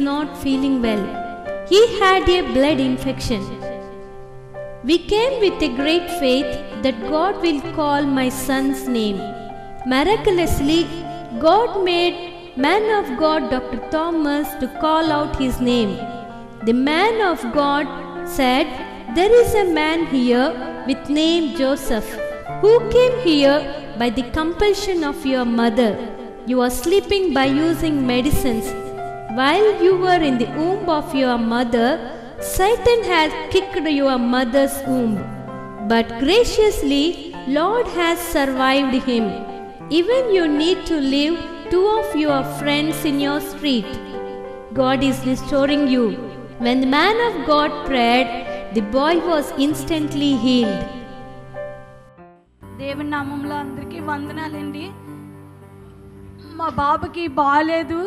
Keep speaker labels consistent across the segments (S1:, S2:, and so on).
S1: not feeling well. He had a blood infection. We came with a great faith that God will call my son's name. Miraculously, God made man of God Dr. Thomas to call out his name. The man of God said, "There is a man here with name Joseph, who came here by the compulsion of your mother. You are sleeping by using medicines. While you were in the womb of your mother, Satan has kicked your mother's womb. But graciously, Lord has survived him. Even you need to leave 2 of your friends in your street. God is restoring you." When the man of God prayed, the boy was instantly healed.
S2: దేవుని నామములో అందరికీ వందనాలండి. మా బాబుకి బాగాలేదు,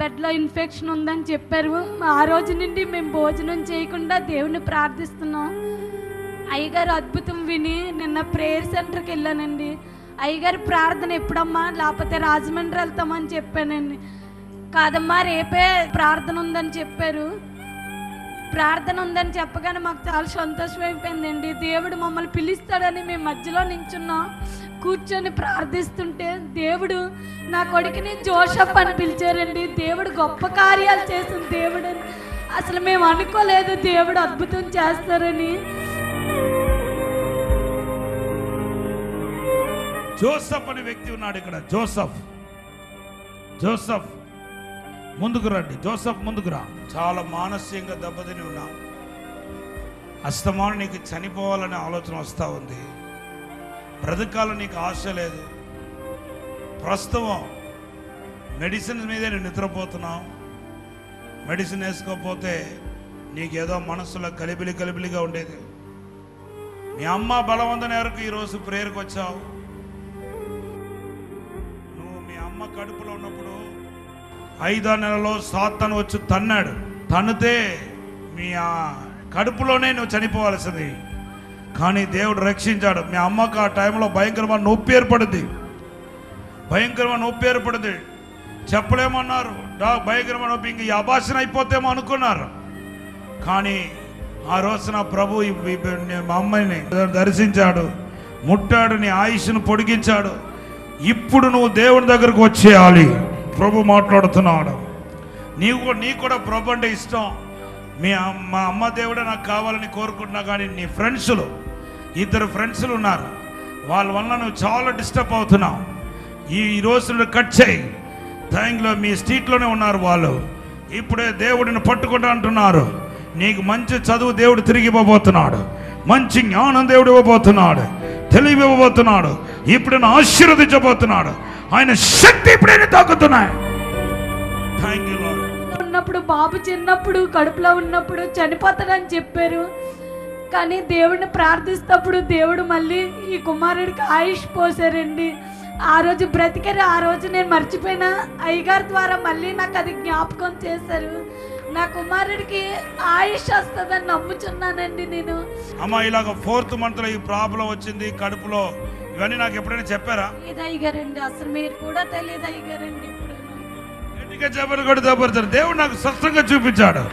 S2: బెడ్లో infection ఉందని చెప్పారు. ఆ రోజు నుండి మేము భోజనం చేయకుండా దేవుని ప్రార్థిస్తున్నాం. అయ్యగారు అద్భుతం విని నిన్న ప్రేయర్ సెంటర్కి వెళ్ళానండి. అయ్యగారు ప్రార్థన ఎప్పుడమ్మా, లేకపోతే రాజమండ్రి వెళ్తామని చెప్పానండి. కాదమ్మా రేపే ప్రార్థన ఉందని చెప్పారు. ప్రార్థన ఉందని చెప్పగానే మాకు చాలా సంతోషం అయిపోయిందండి. దేవుడు మమ్మల్ని పిలుస్తాడని మేము మధ్యలో నించున్నాం, కూర్చొని ప్రార్థిస్తుంటే దేవుడు నా కొడుకుని జోసెఫ్ అని పిలిచారండి. దేవుడు గొప్ప కార్యాలు చేసిన దేవుడు అని అసలు మేము అనుకోలేదు దేవుడు అద్భుతం చేస్తారని.
S3: జోసెఫ్ అనే వ్యక్తి ఉన్నాడు ఇక్కడ. జోసెఫ్ ముందుకు రండి. జోసెఫ్ ముందుకు రా. చాలా మానసికంగా దెబ్బతిని ఉన్నా. అస్తమానం నీకు చనిపోవాలనే ఆలోచన వస్తూ ఉంది. బ్రతకాలని నీకు ఆశ లేదు. ప్రస్తుతం మెడిసిన్ మీదే నేను నిద్రపోతున్నావు. మెడిసిన్ వేసుకోకపోతే నీకేదో మనసులో కలిబిలిగా ఉండేది. మీ అమ్మ బలవంతం మేరకు ఈరోజు ప్రేయర్కి వచ్చావు. నువ్వు మీ అమ్మ కడుపులో ఉన్నప్పుడు 5వ నెలలో సాతాను వచ్చి తన్నితే మీ కడుపులోనే నువ్వు చనిపోవాల్సింది. కానీ దేవుడు రక్షించాడు. మీ అమ్మకు ఆ టైంలో భయంకరమైన నొప్పి ఏర్పడింది. చెప్పలేమన్నారు. భయంకరమైన నొప్పి, ఇంక ఈ అభాషణ అయిపోతేమో అనుకున్నారు. కానీ ఆ రోజున ప్రభు మా అమ్మాయిని దర్శించాడు, ముట్టాడు, నీ ఆయుష్ను పొడిగించాడు. ఇప్పుడు నువ్వు దేవుని దగ్గరకు వచ్చేయాలి. ప్రభు మాట్లాడుతున్నాడు. నీకు కూడా ప్రభు అంటే ఇష్టం. మా అమ్మ దేవుడే నాకు కావాలని కోరుకుంటున్నా. కానీ నీ ఫ్రెండ్స్లు 2 ఫ్రెండ్స్లు ఉన్నారు. వాళ్ళ వల్ల నువ్వు చాలా డిస్టర్బ్ అవుతున్నావు. ఈ రోజు కట్ చేయి. థ్యాంక్లో మీ స్ట్రీట్లోనే ఉన్నారు వాళ్ళు. ఇప్పుడే దేవుడిని పట్టుకుంటా అంటున్నారు. నీకు మంచి చదువు దేవుడు తిరిగి ఇవ్వబోతున్నాడు. మంచి జ్ఞానం దేవుడు ఇవ్వబోతున్నాడు. తెలివి ఇవ్వబోతున్నాడు. ఇప్పుడు నేను ఆశీర్వదించబోతున్నాడు. ఆయన శక్తి ఇప్పుడే తాకుతున్నాయి. Thank you lord.
S2: ఉన్నప్పుడు బాబు చిన్నప్పుడు కడుపులో ఉన్నప్పుడు చనిపోతాడని చెప్పారు. కానీ దేవుడిని ప్రార్థిస్తప్పుడు దేవుడు మళ్ళీ ఈ కుమారుడికి ఆయుష్ పోసారండి. ఆ రోజు బ్రతికారు. ఆ రోజు నేను మర్చిపోయినా అయ్యగారి ద్వారా మళ్ళీ నాకు అది జ్ఞాపకం చేశారు. నా కుమారుడికి ఆయుష్ వస్తుందని నమ్ముచున్నానండి నేను.
S3: అమ్మ ఇలాగ 4th మంత్లో ఈ ప్రాబ్లం వచ్చింది కడుపులో, ఇవన్నీ నాకు ఎప్పుడైనా చెప్పారా?
S2: ఇది అయ్యగారండి, అసలు మీరు కూడా తెలియదు అయ్యగారండి. ఇప్పుడు
S3: దేవుడు నాకు స్పష్టంగా చూపించాడు.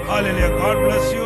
S3: హల్లెలూయా. God bless you.